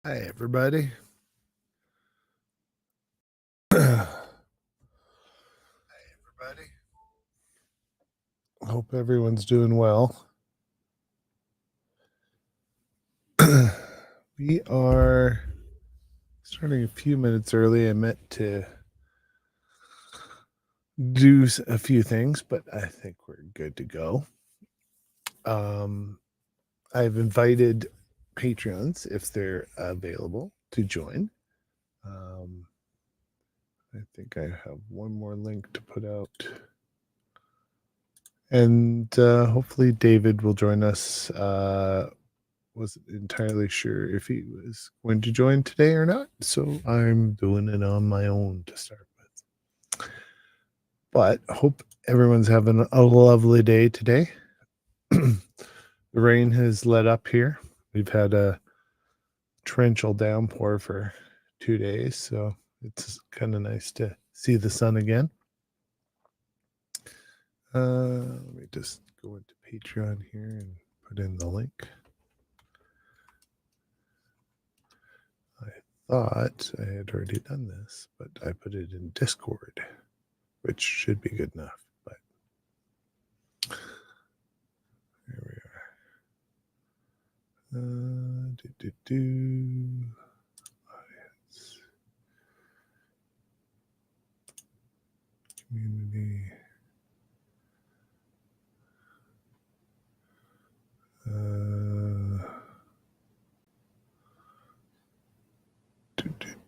Hi, everybody. Hi, everybody. Hope everyone's doing well. We are starting a few minutes early. I meant to do a few things, but I think we're good to go. I've invited Patreons, if they're available, to join. I think I have one more link to put out. And hopefully David will join us. Wasn't entirely sure if he was going to join today or not, so I'm doing it on my own to start with. But hope everyone's having a lovely day today. The rain has let up here. We've had a torrential downpour for 2 days, so it's kind of nice to see the sun again. Let me just go into Patreon here and put in the link. I thought I had already done this, but I put it in Discord, which should be good enough. But here we are. Audience. Community.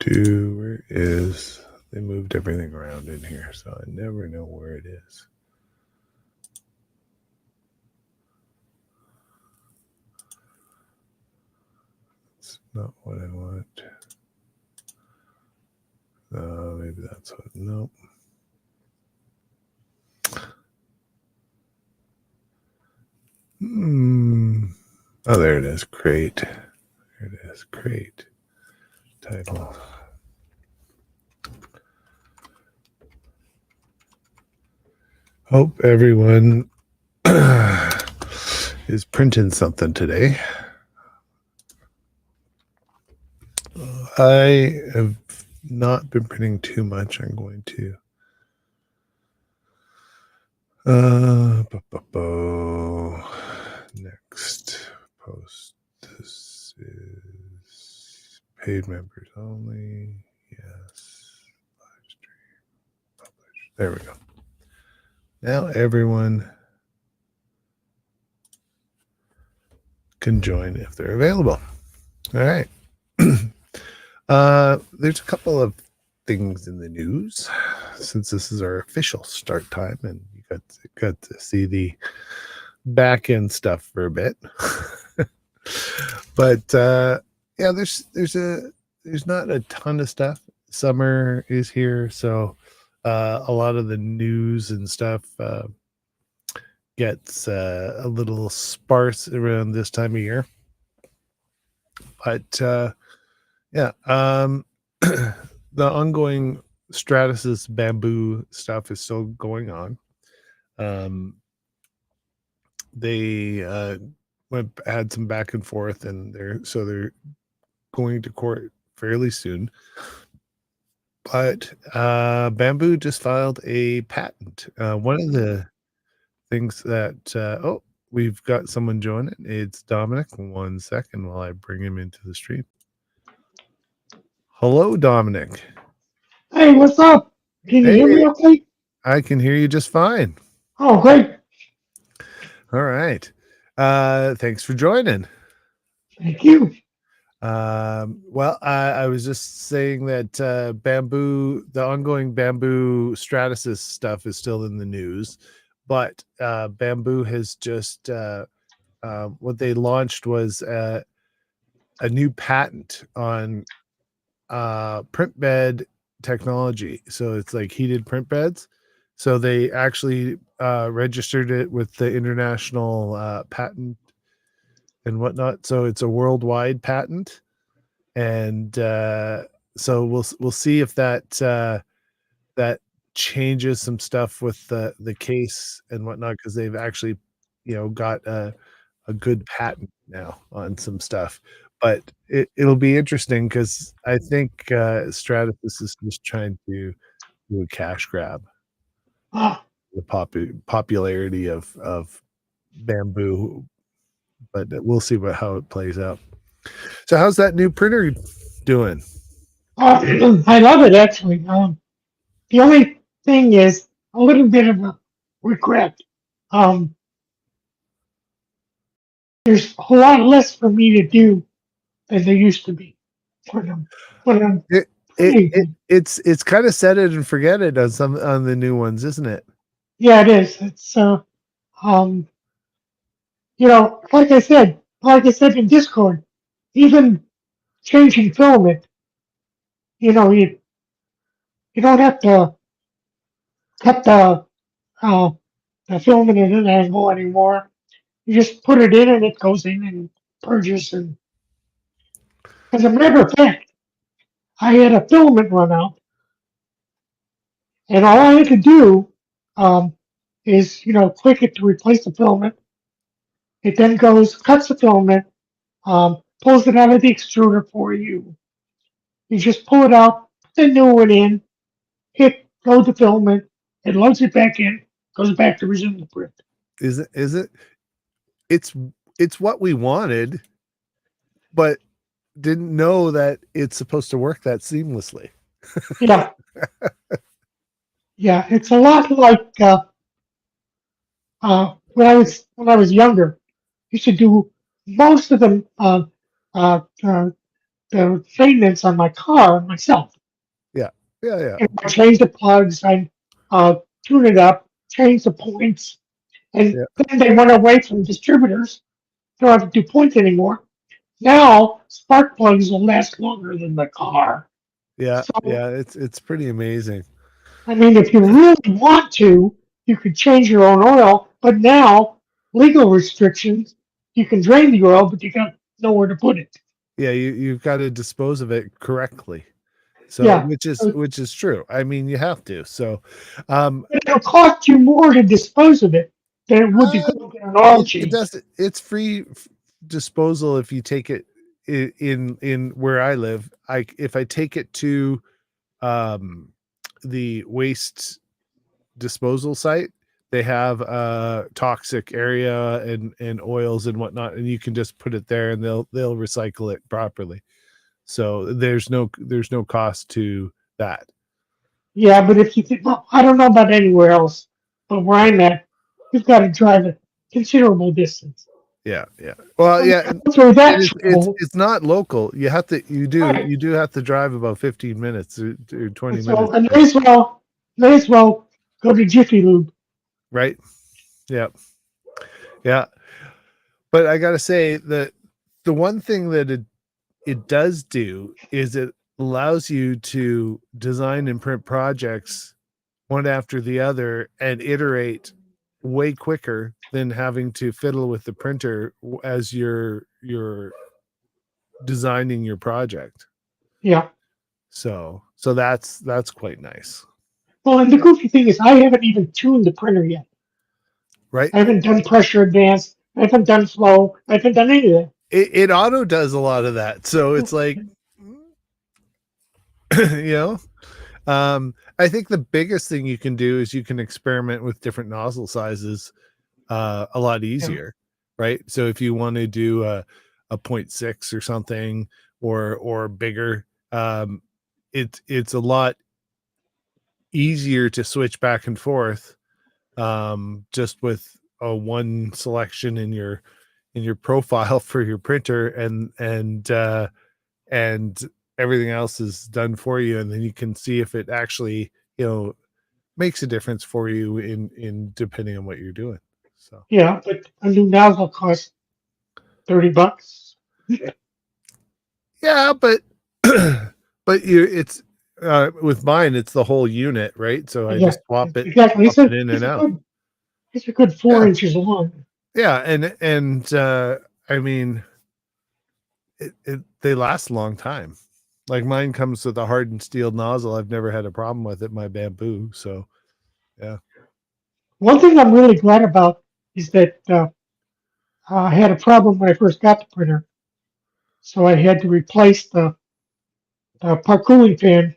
Where is, they moved everything around in here, so I never know where it is. It's not what I want. Maybe that's what, nope. Oh, there it is. Great. There it is. Great. Title. Hope everyone is printing something today. I have not been printing too much. I'm going to next post. This is paid members only. Yes. Live stream. Publish. There we go. Now everyone can join if they're available. All right. There's a couple of things in the news since this is our official start time, and you got to see the back end stuff for a bit. But yeah, there's not a ton of stuff. Summer is here, so a lot of the news and stuff gets a little sparse around this time of year. But yeah, the ongoing Stratus's bamboo stuff is still going on. They had some back and forth, and they're going to court fairly soon. But bamboo just filed a patent. One of the things that we've got someone joining. It's Dominic. 1 second while I bring him into the stream. Hello, Dominic. Hey, what's up? Can you hear Hey, me okay? I can hear you just fine. Oh, great. All right. Thanks for joining. Thank you. Well, I was just saying that the ongoing bamboo Stratus's stuff is still in the news, but bamboo has just what they launched was a new patent on print bed technology. So it's like heated print beds. So they actually registered it with the international patent and whatnot. So it's a worldwide patent, and so we'll see if that changes some stuff with the case and whatnot, because they've actually got a good patent now on some stuff. but it'll be interesting because I think Stratasys is just trying to do a cash grab. Ah, The popularity of bamboo, but we'll see how it plays out. So, how's that new printer doing? I love it actually. The only thing is a little bit of a regret. Um, there's a lot less for me to do than there used to be for them. But It, printing them. it's kind of set it and forget it on the new ones, isn't it? Yeah, it is. It's um, like I said in Discord, even changing filament, you don't have to cut uh the filament in an angle anymore. You just put it in and it goes in and purges. And as a matter of fact, I had a filament run out, and all I had to do um, is click it to replace the filament. It then goes, cuts the filament, pulls it out of the extruder for you. You just pull it out, put the new one in, hit load the filament, it loads it back in, goes back to resume the print. Is it? Is it? It's it's what we wanted, but didn't know that it's supposed to work that seamlessly. Yeah, yeah, it's a lot like when I was younger. I used to do most of the maintenance on my car myself. Yeah, yeah, yeah, I change the plugs, I tune it up, change the points, and yeah, then they went away from distributors. Don't have to do points anymore. Now spark plugs will last longer than the car. yeah, So yeah. It's pretty amazing. I mean, if you really want to, you could change your own oil. But now legal restrictions, you can drain the oil, but you got nowhere to put it. Yeah, you've got to dispose of it correctly. So, Yeah, which is true. I mean, you have to. So, um, it'll cost you more to dispose of it than it would to uh, go get an oil it change. does. It's free disposal if you take it in where I live. If I take it to um the waste disposal site, they have a toxic area and oils and whatnot, and you can just put it there and they'll recycle it properly. So there's no cost to that. Yeah, but if you think, well, I don't know about anywhere else, but where I'm at, you've got to drive a considerable distance. Yeah, yeah. Well, So yeah, and go through it that is trouble, it's not local. right? You do have to drive about 15 minutes to 20 And so, minutes, and may as well go to Jiffy Lube. right? Yeah. Yeah. But I got to say that the one thing that it does do is it allows you to design and print projects one after the other and iterate way quicker than having to fiddle with the printer as you're designing your project. Yeah. So that's quite nice, Well, and the goofy thing is, I haven't even tuned the printer yet. right? I haven't done pressure advance. I haven't done flow. I haven't done any of It auto does a lot of that, so it's like you know. I think the biggest thing you can do is you can experiment with different nozzle sizes a lot that. easier, right? So if you want to do a 0.6 or something or bigger, it's a lot easier to switch back and forth just with a one selection in your profile for your printer and everything else is done for you, and then you can see if it actually makes a difference for you in depending on what you're doing. So Yeah, but a new nozzle costs $30. yeah, but but it's with mine it's the whole unit, right? So I Yeah, just swap it exactly. swap it in It's and a out. good it's a good four Yeah, inches long. yeah, and I mean they last a long time. Like mine comes with a hardened steel nozzle. I've never had a problem with it. My bamboo, so yeah. One thing I'm really glad about is that I had a problem when I first got the printer. So I had to replace the part cooling fan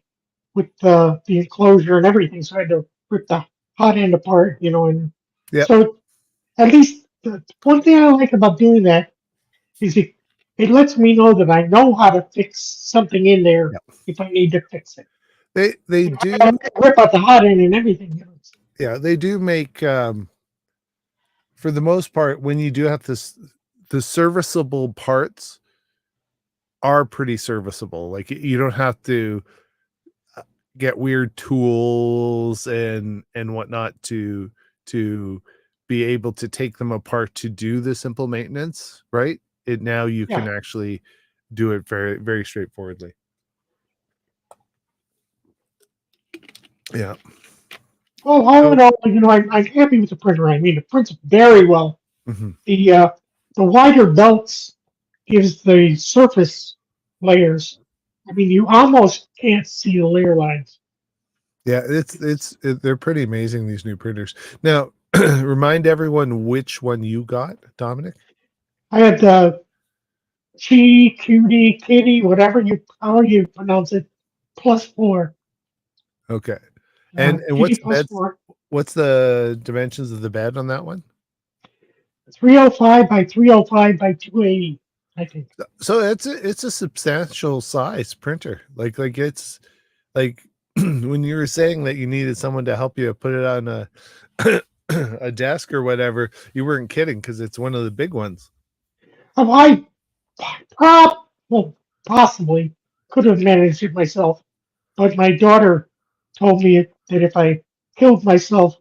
with the enclosure and everything. So I had to rip the hot end apart, and Yep. so at least the one thing I like about doing that is it lets me know that I know how to fix something in there Yep. if I need to fix it. They I gotta do. rip out the hot end and everything. Yeah, they do make for the most part when you do have this, the serviceable parts are pretty serviceable. Like you don't have to get weird tools and whatnot to be able to take them apart to do the simple maintenance, right? It now you can Yeah. actually do it very, very straightforwardly. Yeah. All in So, all, I'm happy with the printer. I mean, it prints very well. mhm. The uh, the wider belts gives the surface layers. I mean, you almost can't see the layer lines. Yeah, they're pretty amazing, these new printers. Now, remind everyone which one you got, Dominic. I had Chi, Cutie, Kitty, how you pronounce it, +4. Okay. And Kitty +4. what's the dimensions of the bed on that one? 305 by 305 by 280, I think. So it's a substantial size printer. Like it's like when you were saying that you needed someone to help you put it on a a desk or whatever, you weren't kidding because it's one of the big ones. I prob well, possibly could have managed it myself, but my daughter told me that if I killed myself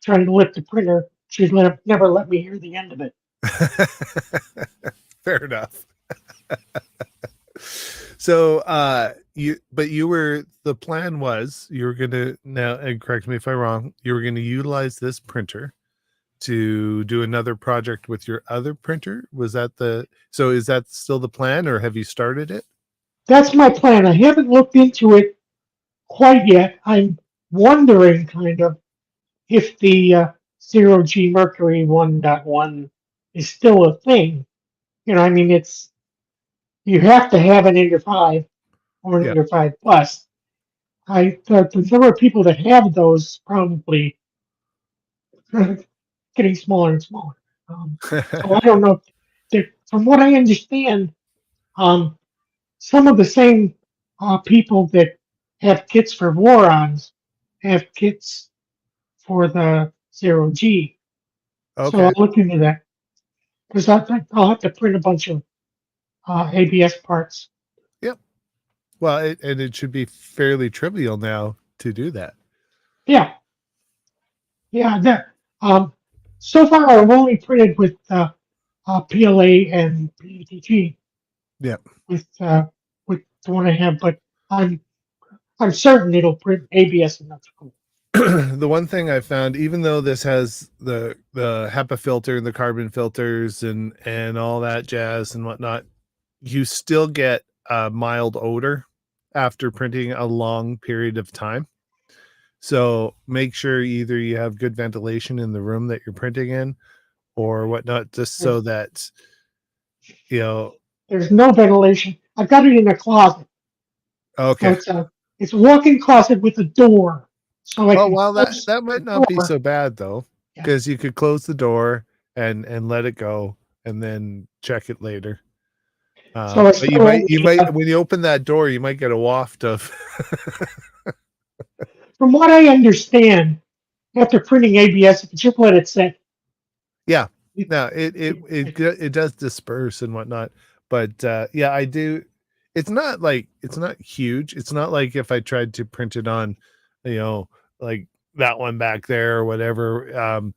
trying to lift the printer, she'd never let me hear the end of it. Fair enough. So you were, the plan was you were gonna, now, and correct me if I'm wrong, you were gonna utilize this printer to do another project with your other printer. Was that so is that still the plan, or have you started it? That's my plan. I haven't looked into it quite yet. I'm wondering kind of if the zero G Mercury 1.1 is still a thing. I mean, you have to have an Ender 5 or an Yeah. Ender 5 Plus. The number of people that have those probably getting smaller and smaller. So I don't know. From what I understand, um, some of the same people that have kits for Warons have kits for the zero G. So I'll Okay. look into that because I think I'll have to print a bunch of ABS parts. Yep. Well, and it should be fairly trivial now to do that. Yeah, yeah. Um, so far I've only printed with PLA and PETG Yeah. with the one I have, but I'm I'm certain it'll print ABS and that's cool. The one thing I found, even though this has the HEPA filter and the carbon filters and all that jazz and whatnot, you still get a mild odor after printing a long period of time. So make sure either you have good ventilation in the room that you're printing in or whatnot, just There's, so that, you know, there's no ventilation. I've got it in a closet, so okay. it's a walk-in closet with a door, so I Oh, can well, close that the might not be door. so bad though, Yeah. because you could close the door and let it go and then check it later. So I But still you might when you open that door, you might get a waft of from what I understand, after printing ABS, if you just let it sit, yeah. it, No, it it does disperse and whatnot. But yeah, I do. It's not huge. It's not like if I tried to print it on, you know, like that one back there or whatever,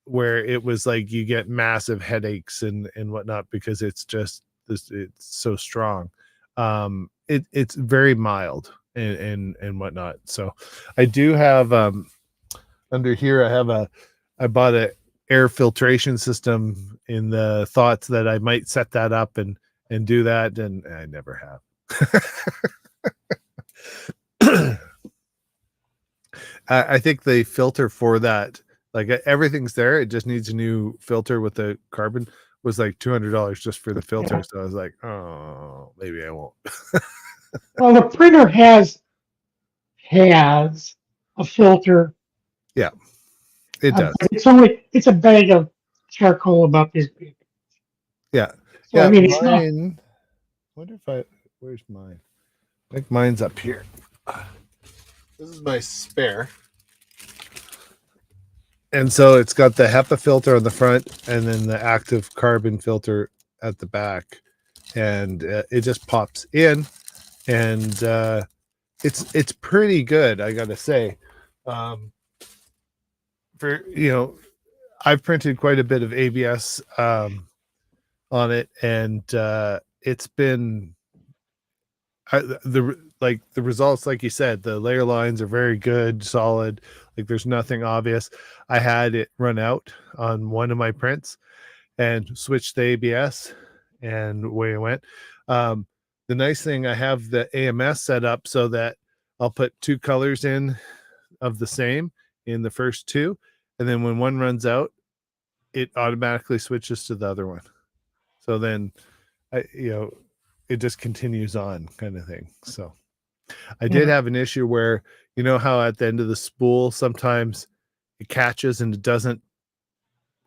where it was like you get massive headaches and whatnot because it's just this, it's so strong. It's very mild and whatnot. So I do have under here I have I bought a air filtration system in the thoughts that I might set that up and do that, and I never have. I think the filter for that, like everything's there, it just needs a new filter with the carbon. was like $200 just for the filter. Yeah. So I was like, oh, maybe I won't. Well, the printer has a filter, Yeah, it does. but it's a bag of charcoal about this big. Yeah. So I Yeah. mean, it's not. Mine, wonder if where's mine? I think mine's up here. This is my spare. And so it's got the HEPA filter on the front and then the active carbon filter at the back. And it just pops in. And it's pretty good, I got to say. For, I've printed quite a bit of ABS on it. And it's been the results, like you said, the layer lines are very good, solid. Like there's nothing obvious. I had it run out on one of my prints and switched to ABS, and away I went. The nice thing, I have the AMS set up so that I'll put two colors in of the same in the first two, and then when one runs out, it automatically switches to the other one. So then it just continues on, kind of thing. So I did Yeah. have an issue where, how at the end of the spool sometimes it catches and it doesn't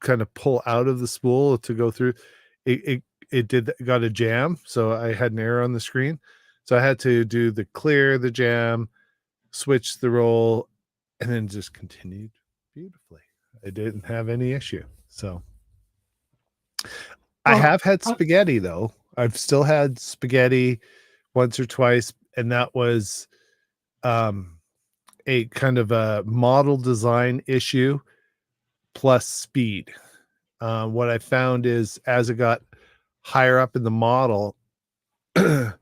kind of pull out of the spool to go through. It got a jam, so I had an error on the screen. So I had to do the clear, the jam, switch the roll, and then just continued beautifully. I didn't have any issue. So I Well, have had spaghetti though. I've still had spaghetti once or twice, and that was a kind of a model design issue plus speed. What I found is as it got higher up in the model, the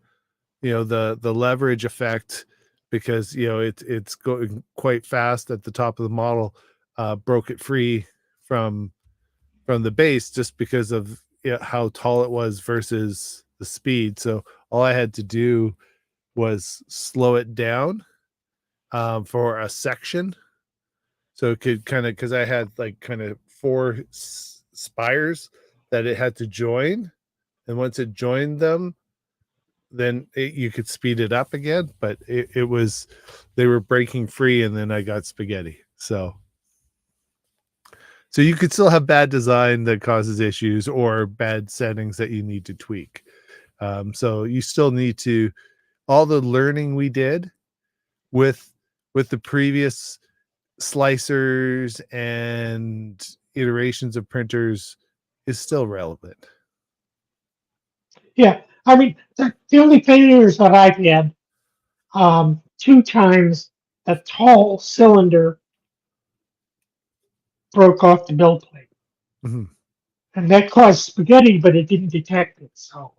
leverage effect, because it's going quite fast at the top of the model, broke it free from the base just because of how tall it was versus the speed. So all I had to do was slow it down for a section, so it could kind of, because I had like kind of four spires that it had to join, and once it joined them, then you could speed it up again. But it was, they were breaking free, and then I got spaghetti. So you could still have bad design that causes issues or bad settings that you need to tweak. So you still need to, all the learning we did with the previous slicers and iterations of printers is still relevant. yeah. I mean, the only failures that I've had, two times the tall cylinder broke off the build plate, Mhm. and that caused spaghetti, but it didn't detect it. So,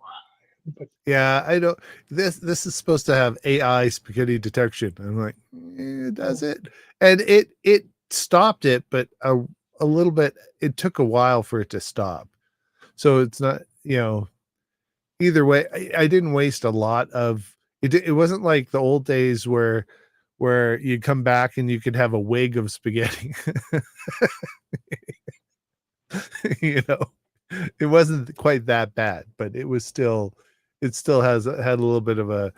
but Yeah, I don't. This is supposed to have AI spaghetti detection. I'm like, does oh, it? And it stopped it, but a little bit. It took a while for it to stop. So it's not, either way. I didn't waste a lot of it. It wasn't like the old days where you come back and you could have a wig of spaghetti. you know it wasn't quite that bad, but it still had a little bit of a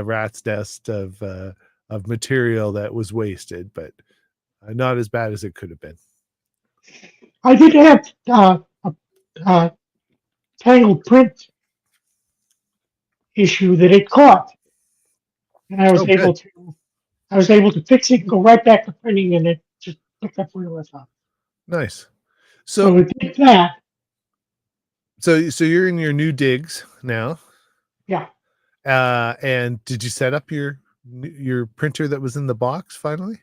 rat's nest of material that was wasted, but not as bad as it could have been. I did have a tangled print issue that it caught, and Oh, good. I was able to fix it and go right back to printing, and it just picked up where it left off. Nice. So So it did that. so you're in your new digs now. Yeah. And did you set up your printer that was in the box finally,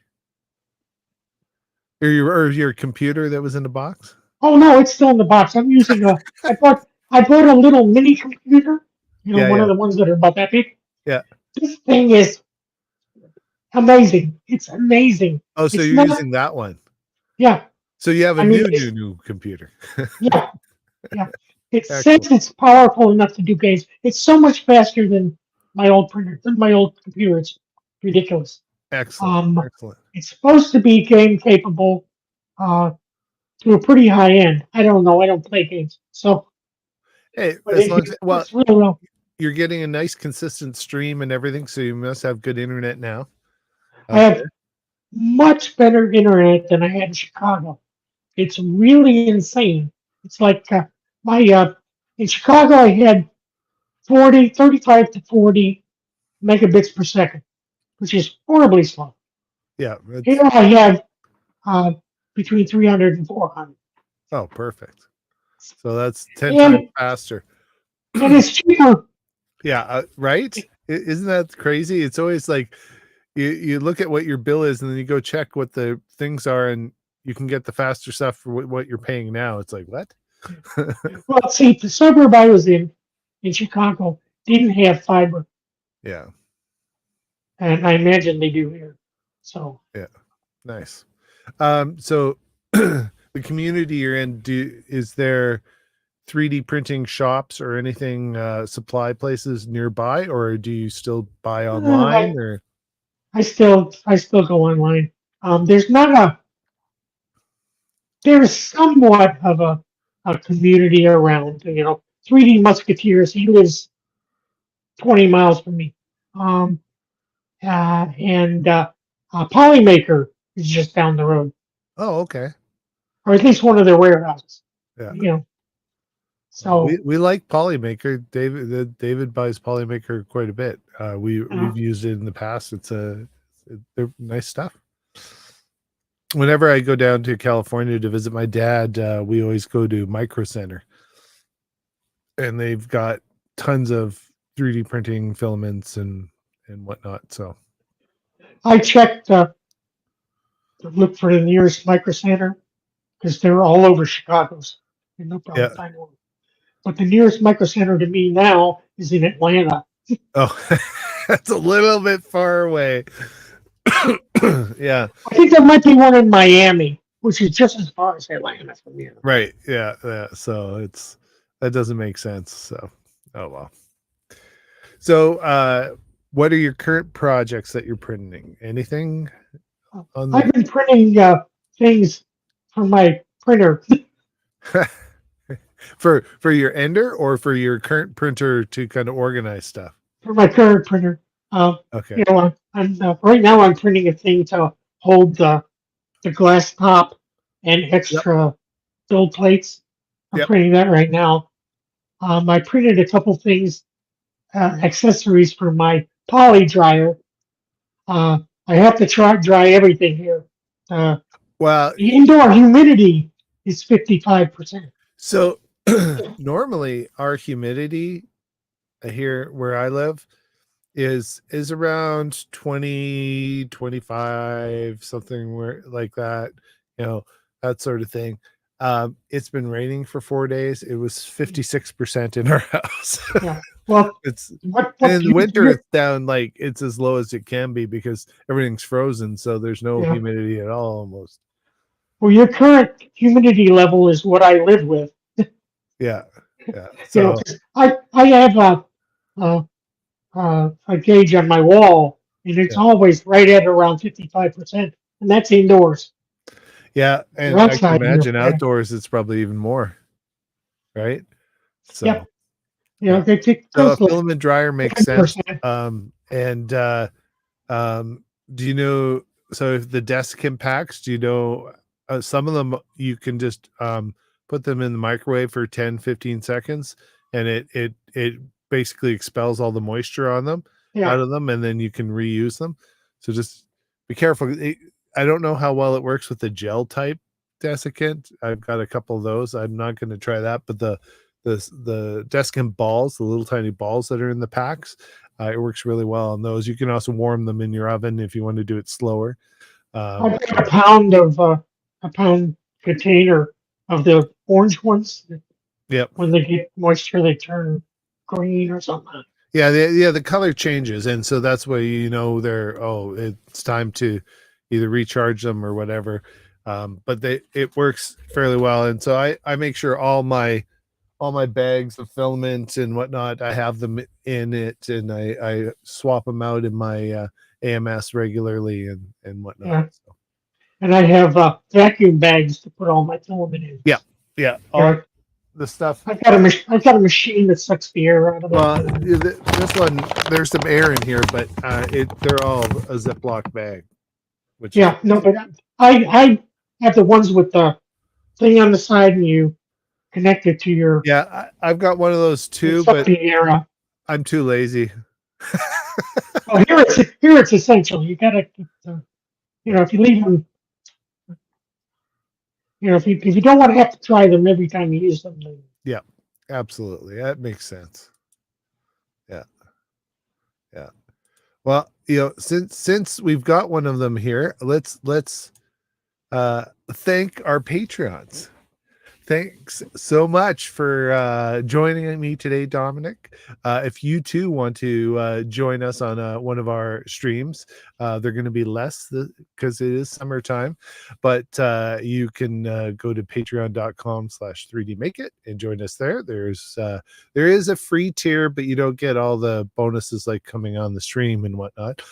or your computer that was in the box? Oh no, it's still in the box. I'm using a. I bought a little mini computer. Yeah, One of yeah, the ones that are about that big. yeah. This thing is amazing. It's amazing. Oh, so It's you're not. using that one. Yeah. So you have a I mean, new computer. yeah, yeah. It says Excellent. it's powerful enough to do games. It's so much faster than my old computer. It's ridiculous. Excellent. Um, Excellent. it's supposed to be game capable, uh, to a pretty high end. I don't know. I don't play games, so Hey, but as long as it well, works really well. you're getting a nice consistent stream and everything, so you must have good internet now I out have there. much better internet than I had in Chicago. It's really insane. It's like my in Chicago I had 35 to 40 megabits per second, which is horribly slow. Yeah, Here it's I have uh, between 300 and 400, oh perfect. So that's 10 times and faster. it's cheaper. Yeah, right? Isn't that crazy? It's always like you look at what your bill is and then you go check what the things are and you can get the faster stuff for what you're paying now. It's like, what? Well, see, the suburb I was in Chicago didn't have fiber, Yeah, and I imagine they do here. So yeah, nice. So the community you're in, is there 3D printing shops or anything, supply places nearby, or do you still buy online? I Or I still go online. There's not a there's somewhat of a community around. 3D Musketeers. He lives 20 miles from me. Um, and Polymaker is just down the road, oh, okay, or at least one of their warehouses. yeah. You know, We so we like Polymaker. David buys Polymaker quite a bit. We've used it in the past. They're nice stuff. Whenever I go down to California to visit my dad, we always go to Micro Center, and they've got tons of 3D printing filaments and whatnot. So I checked to look for the nearest Micro Center because they're all over Chicago's. And no problem yeah. finding one. But the nearest Micro Center to me now is in Atlanta. Oh, that's a little bit far away. Yeah. I think there might be one in Miami, which is just as far as Atlanta from here. Right. Yeah. Yeah. So that doesn't make sense. So, oh well. So, what are your current projects that you're printing? Anything on I've the been printing things from my printer for your ender or for your current printer to kind of organize stuff? for my current printer. Uh, Okay. I'm right now I'm printing a thing to hold the glass top and Yep. extra build plates. I'm Yep. printing that right now. I printed a couple things, accessories for my poly dryer. Uh, I have to dry everything here. Uh, Well, the indoor humidity is 55%. so normally our humidity here where I live is around 20, 25, something where like that, you know, that sort of thing. It's been raining for 4 days. It was 56% in our house. Yeah. Well, It's and what in the you, winter it's down, like it's as low as it can be because everything's frozen, so there's no yeah. humidity at all almost. Well, your current humidity level is what I live with. Yeah. Yeah. 'Cause I have a a gauge on my wall, and it's Yeah. always right at around 55%, and that's indoors. Yeah, You're and I can outside, you're imagine yeah. outdoors it's probably even more, right? So Yep. yeah. They take So a close like filament dryer makes sense. 10%. And um, do you know? So if the Desiccant packs, do you know? Some of them you can just put them in the microwave for 10, 15 seconds, and it basically expels all the moisture on them Yeah. out of them, and then you can reuse them. So just be careful. I don't know how well it works with the gel type desiccant. I've got a couple of those. I'm not going to try that, but the desiccant balls, the little tiny balls that are in the packs, it works really well on those. You can also warm them in your oven if you want to do it slower. I've got a pound container of the orange ones. Yep. When they get moisture, they turn green or something. Yeah, the color changes, and so that's why it's time to either recharge them or whatever. But it works fairly well, and so I make sure all my bags of filament and whatnot, I have them in it, and I swap them out in my AMS regularly and whatnot. Yeah. So And I have vacuum bags to put all my filament in. yeah, yeah. Yeah. the stuff. I've got a machine that sucks the air out of it. Well, this one, there's some air in here, but they're all a Ziploc bag, which is Yeah, no, but I have the ones with the thing on the side and you connect it to your yeah. I've got one of those it too, sucks but the air out. I'm too lazy. Well, here it's essential. You gotta keep the, Yeah, if you leave them, if you don't want to have to try them every time you use them, then yeah, absolutely. That makes sense. Yeah, yeah. Well, since we've got one of them here, let's thank our Patreons. Thanks so much for joining me today, Dominic. If you too want to join us on one of our streams, they're going to be less because it is summertime, but you can go to patreon.com/3dmakeit and join us there. There is a free tier, but you don't get all the bonuses like coming on the stream and whatnot.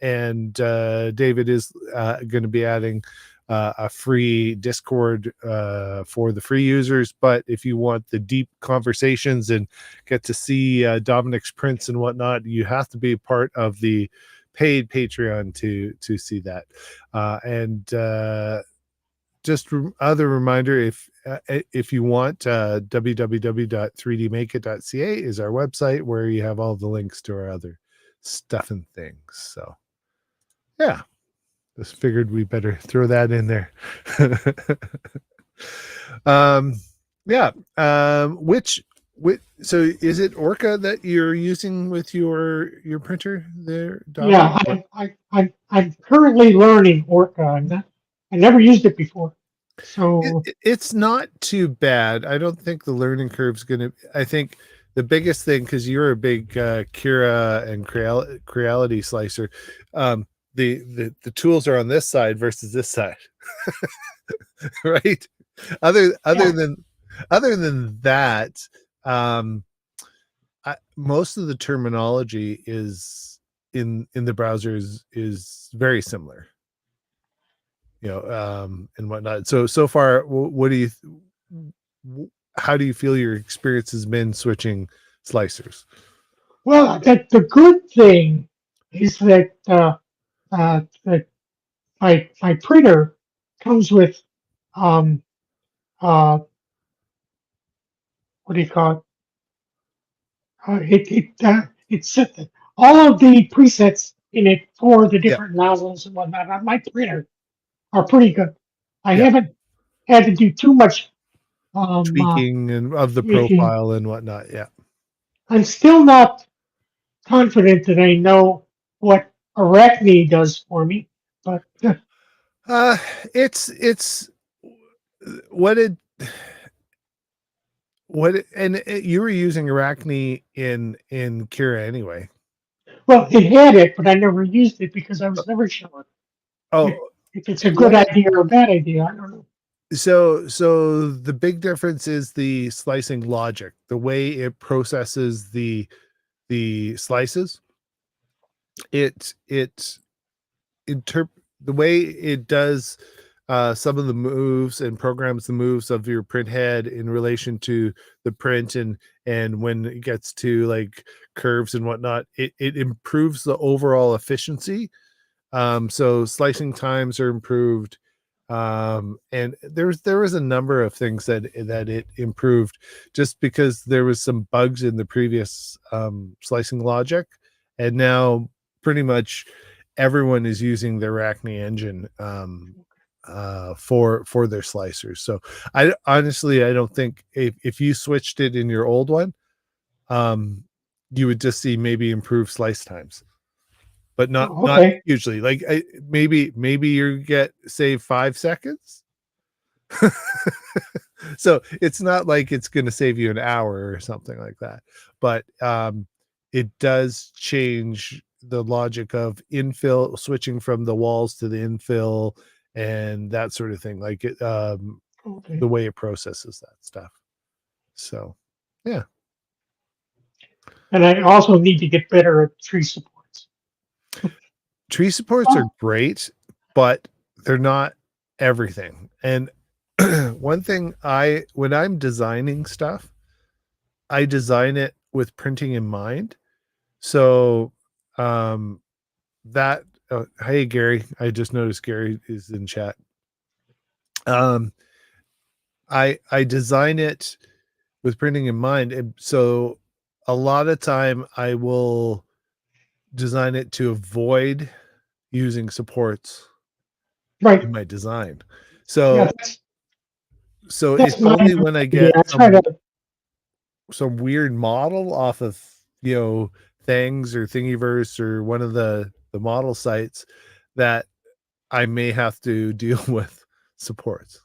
And David is going to be adding a free Discord for the free users. But if you want the deep conversations and get to see Dominic's prints and whatnot, you have to be part of the paid Patreon to see that. And just other reminder, if you want, www.3dmakeit.ca is our website where you have all the links to our other stuff and things. So yeah. Just figured we better throw that in there. Yeah. Which so is it Orca that you're using with your printer there, Dominic? yeah, I'm currently learning Orca. I never used it before, so It's not too bad. I don't think the learning curve's gonna. I think the biggest thing, because you're a big Cura and Creality slicer, the tools are on this side versus this side. Right, other yeah. than that, most of the terminology is in the browser is very similar, and whatnot. So far, what do you how do you feel your experience has been switching slicers? Well, the good thing is that my printer comes with um uh what do you call it? It's all of the presets in it for the Yeah, different nozzles and whatnot on my printer are pretty good. I yeah, haven't had to do too much um tweaking and of the tweaking. profile and whatnot. Yeah. I'm still not confident that I know what Arachne does for me, but Uh, it's what it and you were using Arachne in Cura anyway. well, it had it, but I never used it because I was never sure if, Oh, if it's a good what it idea or a bad idea. I don't know. so the big difference is the slicing logic, the way it processes the slices. It the way it does some of the moves and programs the moves of your print head in relation to the print, and when it gets to like curves and whatnot, it improves the overall efficiency. So slicing times are improved, and there was a number of things that it improved, just because there was some bugs in the previous slicing logic, and now pretty much everyone is using the Arachne engine for their slicers. So I honestly, I don't think if you switched it in your old one, um, you would just see maybe improved slice times, but Oh, not okay. hugely. Like maybe you get save 5 seconds. So it's not like it's going to save you an hour or something like that, but it does change the logic of infill, switching from the walls to the infill and that sort of thing, like Okay. the way it processes that stuff. So yeah. And I also need to get better at tree supports. Tree supports are Oh, great, but they're not everything. And one thing when I'm designing stuff, I design it with printing in mind. So um that hey Gary, I just noticed Gary is in chat. Um I design it with printing in mind. And so a lot of time I will design it to avoid using supports Right. in my design. Yeah, So that's it's my only when I idea. get I try to. some weird model off of, things or Thingiverse or one of the model sites that I may have to deal with supports.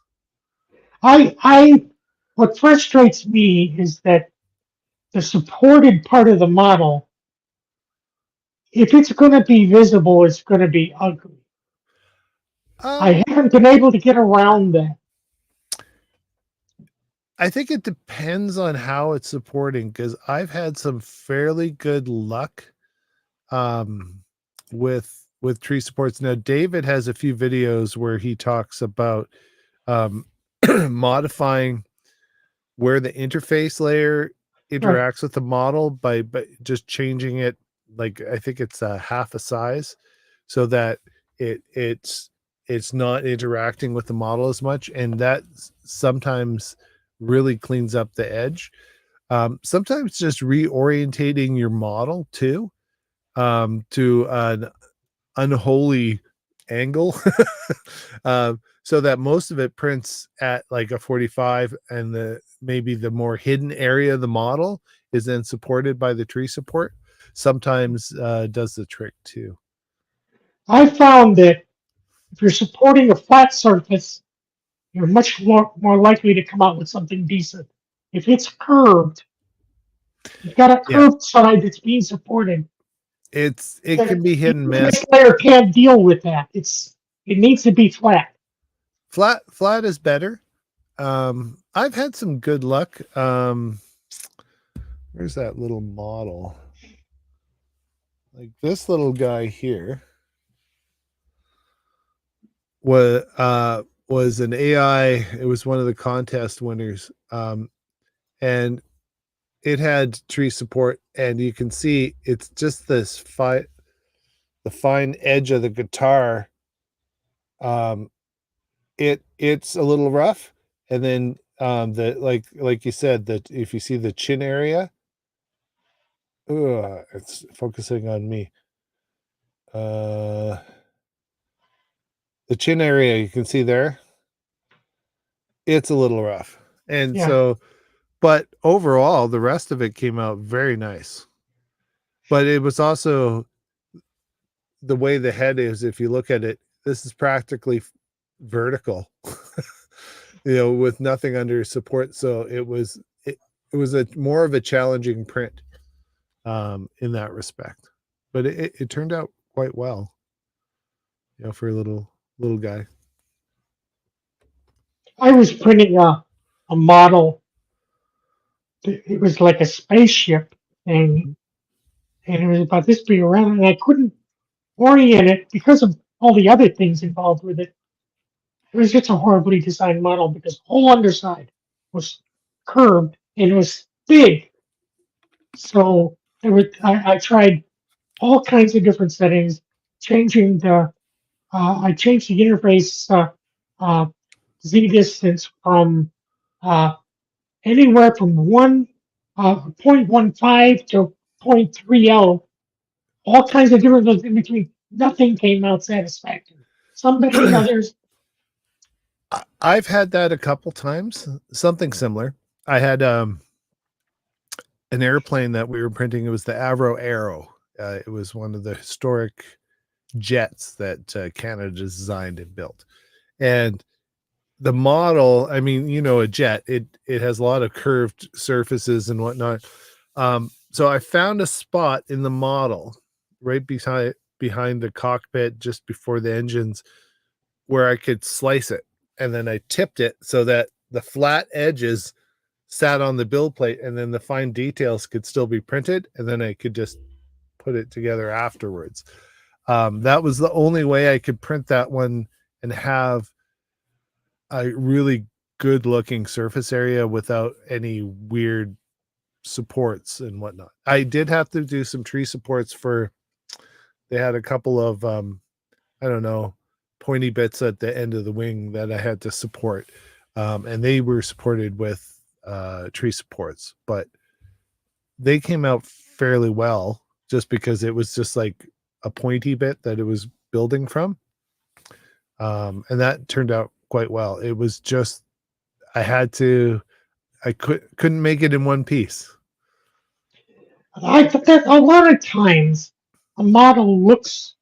What frustrates me is that the supported part of the model, if it's going to be visible, it's going to be ugly. I Um, haven't been able to get around that. I think it depends on how it's supporting because I've had some fairly good luck um, with tree supports. Now, David has a few videos where he talks about um, modifying where the interface layer Right. interacts with the model by just changing it, like I think it's a half a size, so that it's not interacting with the model as much, and that sometimes really cleans up the edge. Sometimes just reorientating your model too, to an unholy angle, so that most of it prints at like a 45, and the maybe the more hidden area of the model is then supported by the tree support. Sometimes does the trick too. I found that if you're supporting a flat surface, you're much more likely to come out with something decent. If it's curved, you've got a Yeah, curved side that's being supported. it The can be hit and miss. interface layer can't deal with that. It needs to be flat. Flat is better. I've had some good luck. Where's that little model? Like this little guy here was an AI. It was one of the contest winners, and it had tree support, and you can see it's just the fine edge of the guitar. Um, it's a little rough, and then the like you said, that if you see the chin area, it's focusing on me. Uh, the chin area you can see there, it's a little rough, and Yeah. so but overall the rest of it came out very nice. But it was also the way the head is. If you look at it, this is practically vertical, with nothing under support. So it was a more of a challenging print in that respect, but it turned out quite well, for a little guy. I was printing a model. It was like a spaceship thing, Mhm. and it was about this big around, and I couldn't orient it because of all the other things involved with it. It was just a horribly designed model because the whole underside was curved and it was big. So I tried all kinds of different settings, changing I changed the interface uh, z distance from uh, anywhere from 0.15 to 0.30, all kinds of different ones in between. Nothing came out satisfactory. Some better than others. I've had that a couple times, something similar. I had an airplane that we were printing. It was the Avro Arrow. It was one of the historic jets that Canada designed and built. And the model, I mean, a jet, it has a lot of curved surfaces and whatnot. So I found a spot in the model right behind the cockpit, just before the engines, where I could slice it. And then I tipped it so that the flat edges sat on the build plate, and then the fine details could still be printed, and then I could just put it together afterwards. That was the only way I could print that one and have a really good looking surface area without any weird supports and whatnot. I did have to do some tree supports for, they had a couple of I don't know, pointy bits at the end of the wing that I had to support. And they were supported with tree supports, but they came out fairly well just because it was just like a pointy bit that it was building from. And that turned out quite well. It was just, I had to, I couldn't make it in one piece. I think that a lot of times a model looks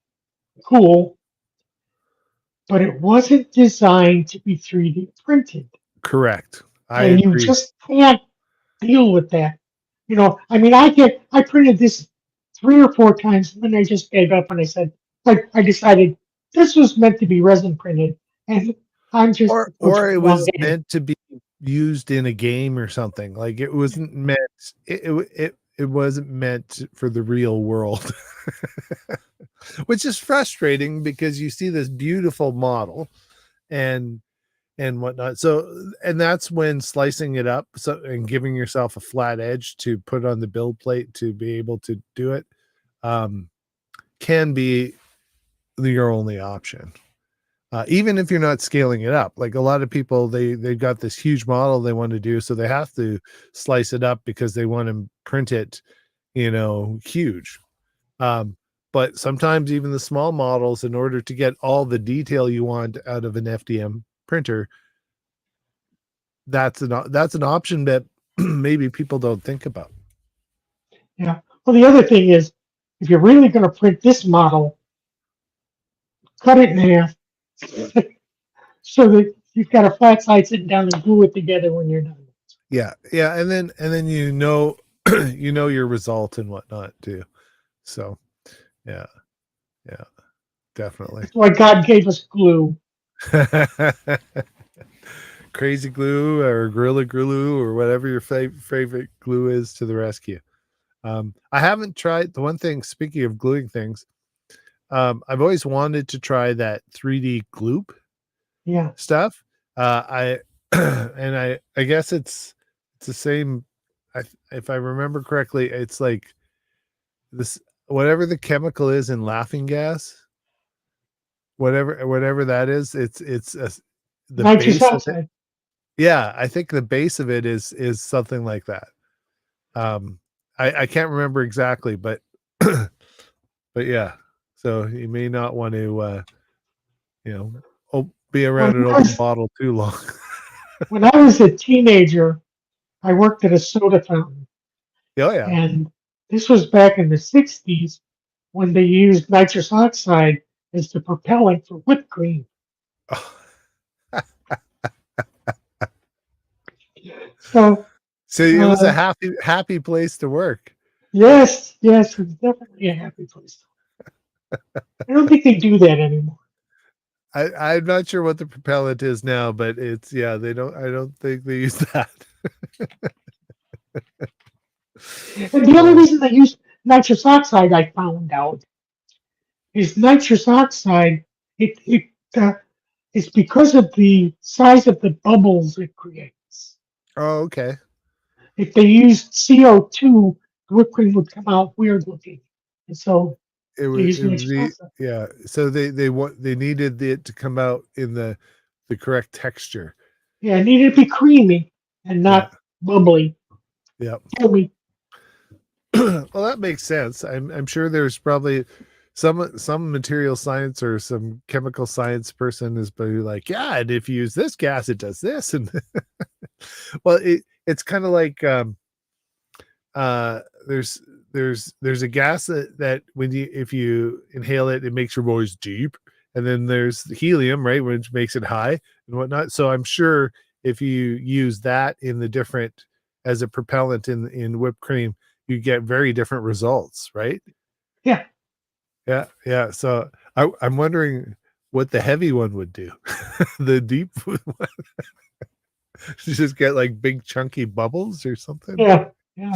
cool, but it wasn't designed to be 3D printed. Correct. I And you agree. just can't deal with that. I mean, I printed this 3 or 4 times, and then I just gave up and I said, like, I decided this was meant to be resin printed, and I'm just approaching Or it the wrong was game. meant to be used in a game or something. Like it wasn't meant, it wasn't meant for the real world. Which is frustrating because you see this beautiful model and whatnot. So, and that's when slicing it up, so, and giving yourself a flat edge to put on the build plate to be able to do it, um, can be your only option. Even if you're not scaling it up, like a lot of people, they've got this huge model they want to do, so they have to slice it up because they want to print it, huge. Um, but sometimes even the small models, in order to get all the detail you want out of an FDM printer, that's an option that maybe people don't think about. Yeah. Well, the other thing is, if you're really going to print this model, cut it in half so that you've got a flat side sitting down and glue it together when you're done. Yeah, yeah, and then you know your result and whatnot too. So yeah, yeah, definitely. That's why God gave us glue. Crazy glue or gorilla glue or whatever your favorite glue is to the rescue. I haven't tried the one thing. Speaking of gluing things, I've always wanted to try that 3D gloop Yeah. stuff. I and I guess it's the same. If I remember correctly, it's like this, whatever the chemical is in laughing gas, whatever that is. The Nitrous base of it. oxide. Yeah, I think the base of it is something like that. Um, I can't remember exactly, but but yeah. So you may not want to be When around an I open was, bottle too long. when I was a teenager, I worked at a soda fountain. Oh yeah. And this was back in the 60s when they used nitrous oxide as the propellant for whipped cream. So, So it was a uh, happy place to work. yes, it was definitely a happy place. I don't think they do that anymore. I'm not sure what the propellant is now, but it's, yeah, they don't, I don't think they use that. And the only Uh, reason they use nitrous oxide, I found out, is nitrous oxide. It it's because of the size of the bubbles it creates. oh, okay. If they used CO2, the whipped cream would come out weird looking. And so they use It was nitrous the, oxide. yeah. So they needed it to come out in the correct texture. Yeah, it needed to be creamy and Yeah. not bubbly. Yeah. Foamy. Well, that makes sense. I'm sure there's probably some material science or some chemical science person is probably like, yeah, and if you use this gas, it does this. And well, it's kind of like uh there's there's a gas that when you if you inhale it, it makes your voice deep. And then there's the helium, right, which makes it high and whatnot. So I'm sure if you use that in the different as a propellant in whipped cream, you get very different results, right? Yeah. Yeah, yeah. So I'm wondering what the heavy one would do. The deep one. You just get like big chunky bubbles or something. Yeah. Yeah.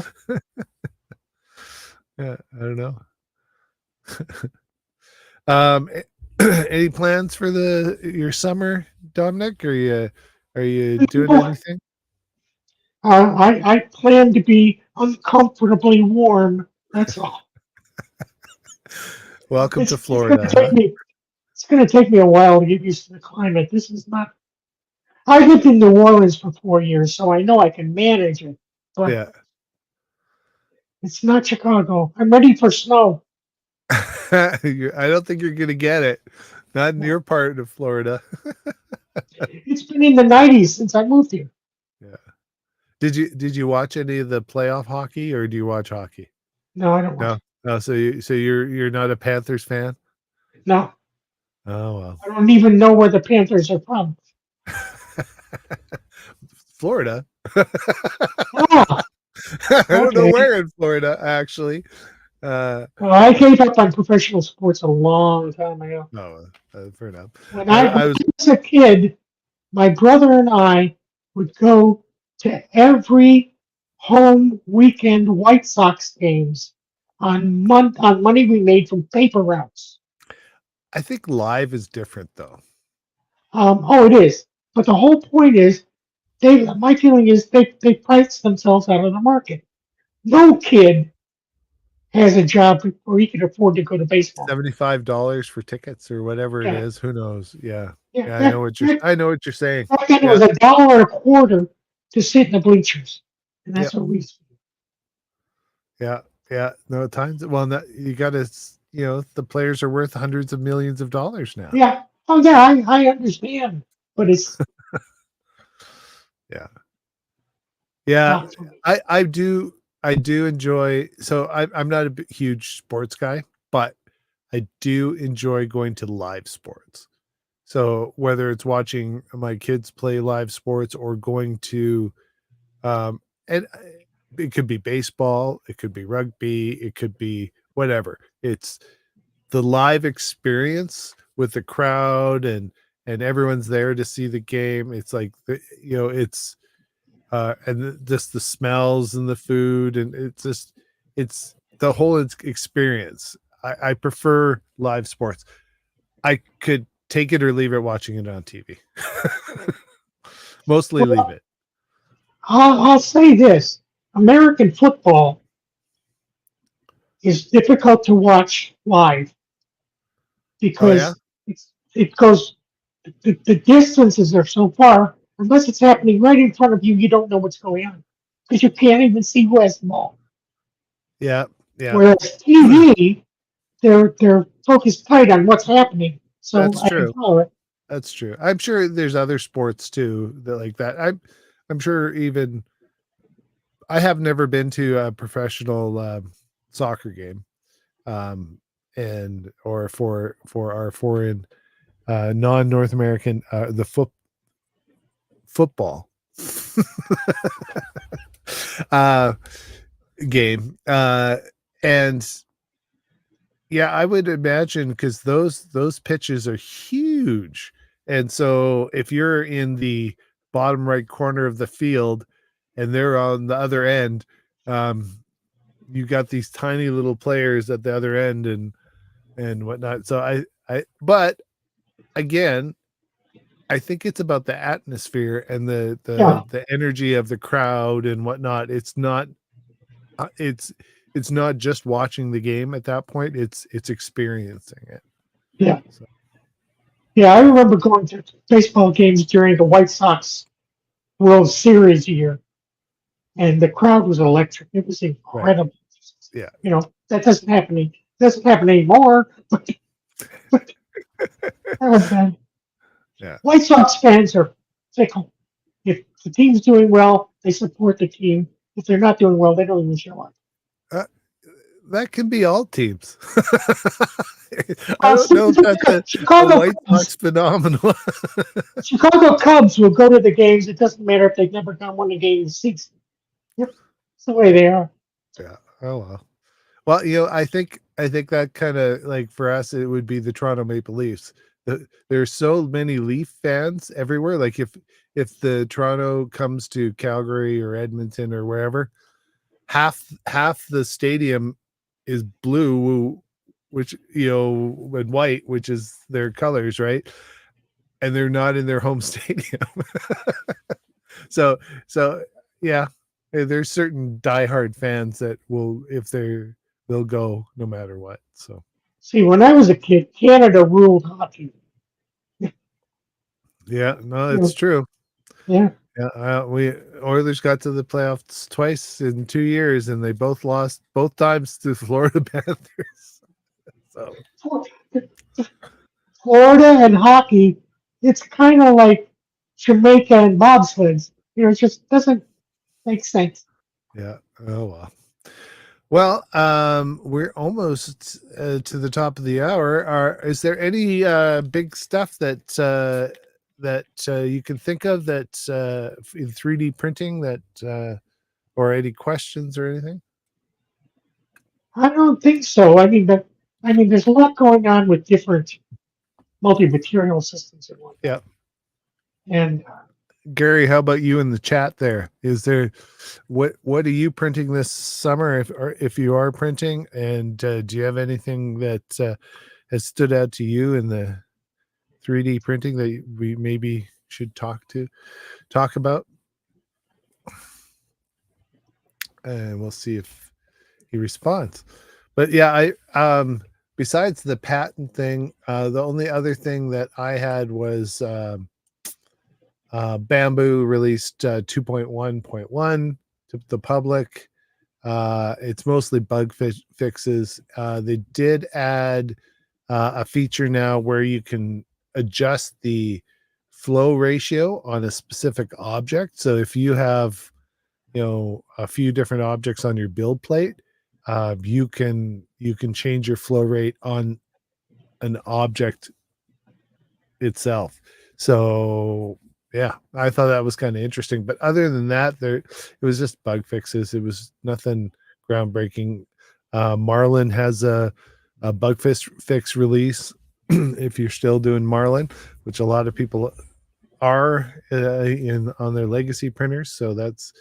Yeah, I don't know. Any plans for the your summer, Dominic? Are you doing anything? I plan to be uncomfortably warm. That's all. Welcome to It's going Florida, to huh? take me. It's going to take me a while to get used to the climate. This is not. I lived in New Orleans for 4 years, so I know I can manage it. But Yeah. it's not Chicago. I'm ready for snow. I don't think you're gonna get it. Not in your part of Florida. It's been in the 90s since I moved here. Yeah. Did you watch any of the playoff hockey, or do you watch hockey? No, I don't No. watch. No, so you're not a Panthers fan? No, Oh well. I don't even know where the Panthers are from. Florida. Ah, I don't know okay. where in Florida actually. Well, I gave up on professional sports a long time ago. No, fair enough. When I, I I was was a kid, my brother and I would go to every home weekend White Sox games on money we made from paper routes. I think live is different though. Oh, it is. But the whole point is, my feeling is they priced themselves out of the market. No kid has a job where he can afford to go to baseball. $75 for tickets or whatever it Yeah, is. Who knows? Yeah. yeah. Yeah, I know what you're saying. Back then it Yeah. was $1.25 to sit in the bleachers, and Yeah. that's what we. Yeah. Yeah. No times well not, you gotta the players are worth hundreds of millions of dollars now. Yeah. Oh yeah, I understand, but it's Yeah. Yeah. not for me. I do enjoy I'm not a huge sports guy, but I do enjoy going to live sports. So whether it's watching my kids play live sports or going to and it could be baseball, it could be rugby, it could be whatever. It's the live experience with the crowd and everyone's there to see the game. It's like it's just the smells and the food and it's the whole experience. I prefer live sports. I could take it or leave it watching it on TV. Mostly leave Well, it. I'll say this: American football is difficult to watch live Oh yeah? because it goes the distances are so far. Unless it's happening right in front of you, you don't know what's going on because you can't even see who has the ball. Yeah. Yeah. Whereas TV, they're focused tight on what's happening, so That's I can true. follow it. That's true. I'm sure there's other sports too that like that. I'm sure even I have never been to a professional soccer game, and or for our foreign non North American the football uh, game, and yeah, I would imagine because those pitches are huge, and so if you're in the bottom right corner of the field, and they're on the other end, um, you got these tiny little players at the other end and whatnot. So but again, I think it's about the atmosphere and Yeah, the energy of the crowd and whatnot. Uh, it's it's not just watching the game at that point. It's experiencing it. yeah, So yeah. I yeah, remember going to baseball games during the White Sox World Series year, and the crowd was electric. It was right. incredible. Yeah. That doesn't happen anymore. But that was bad. Yeah. White Sox fans are fickle. If the team's doing well, they support the team. If they're not doing well, they don't even show up. Uh, that can be all teams. I Uh, don't know if that's a Chicago White Cubs, Sox phenomenon. Chicago Cubs will go to the games. It doesn't matter if they've never won a game in season. Yep, it's the way they are. Yeah. Oh well. Well, I think that kind of like for us, it would be the Toronto Maple Leafs. There's so many Leaf fans everywhere. Like if the Toronto comes to Calgary or Edmonton or wherever, half the stadium is blue, which and white, which is their colors, right? and they're not in their home stadium. So yeah, there's certain diehard fans that will, if they'll go no matter what. So See, when I was a kid, Canada ruled hockey. yeah, no, You it's know, true. yeah. Yeah, we Oilers got to the playoffs twice in 2 years, and they both lost both times to Florida Panthers. So Florida and hockey, it's kind of like Jamaica and bobsleds. It just doesn't make sense. yeah, oh well. Well, we're almost to the top of the hour. Is there any big stuff that you can think of that in 3D printing that or any questions or anything? I don't think so. I mean, there's a lot going on with different multi-material systems and whatnot. Yeah, And Gary, how about you in the chat? There is there. What are you printing this summer, if you are printing, and do you have anything that has stood out to you in the 3D printing that we maybe should talk about? And we'll see if he responds. But yeah, I besides the patent thing, the only other thing that I had was Bamboo released 2.1.1 to the public. It's mostly bug fixes. They did add a feature now where you can adjust the flow ratio on a specific object. So if you have, a few different objects on your build plate, you can change your flow rate on an object itself. So yeah, I thought that was kind of interesting. But other than that, it was just bug fixes. It was nothing groundbreaking. Marlin has a bug fix release if you're still doing Marlin, which a lot of people are in on their legacy printers. So that's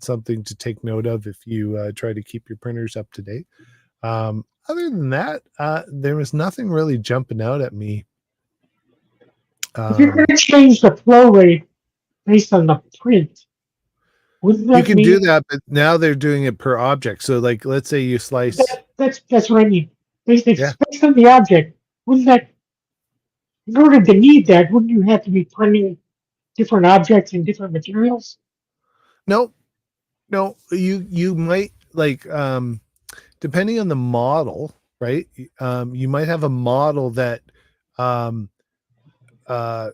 something to take note of if you try to keep your printers up to date. Other than that, there was nothing really jumping out at me. if you're going Um, to change the flow rate based on the print, wouldn't you that can do mean that, but now they're doing it per object. So, like, let's say you slice, that's what I mean? yeah, Based on the object, wouldn't that, in order to need that, wouldn't you have to be printing different objects in different materials? no, no, you might like depending on the model, right? You might have a model that um uh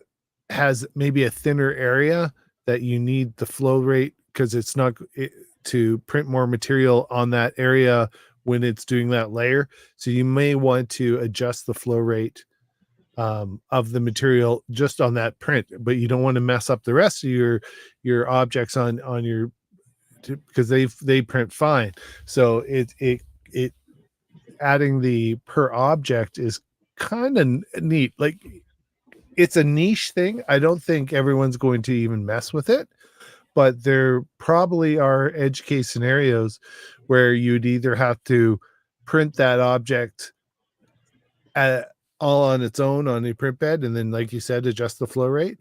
has maybe a thinner area that you need the flow rate because it's not to print more material on that area when it's doing that layer. So you may want to adjust the flow rate of the material just on that print, but you don't want to mess up the rest of your objects on your because they print fine. So it adding the per object is kind of neat. Like it's a niche thing. I don't think everyone's going to even mess with it, but there probably are edge case scenarios where you'd either have to print that object at, all on its own on a print bed, and then, like you said, adjust the flow rate.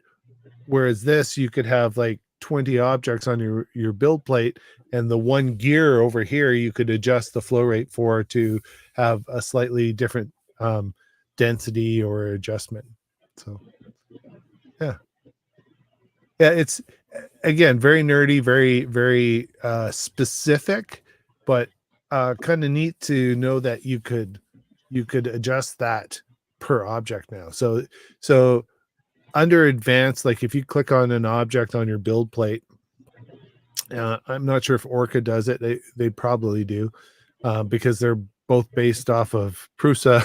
Whereas this, you could have like 20 objects on your build plate, and the one gear over here, you could adjust the flow rate for to have a slightly different density or adjustment. So yeah. Yeah, it's again very nerdy, very specific, but kind of neat to know that you could adjust that per object now. So under advanced, like if you click on an object on your build plate, I'm not sure if Orca does it. They probably do because they're both based off of Prusa.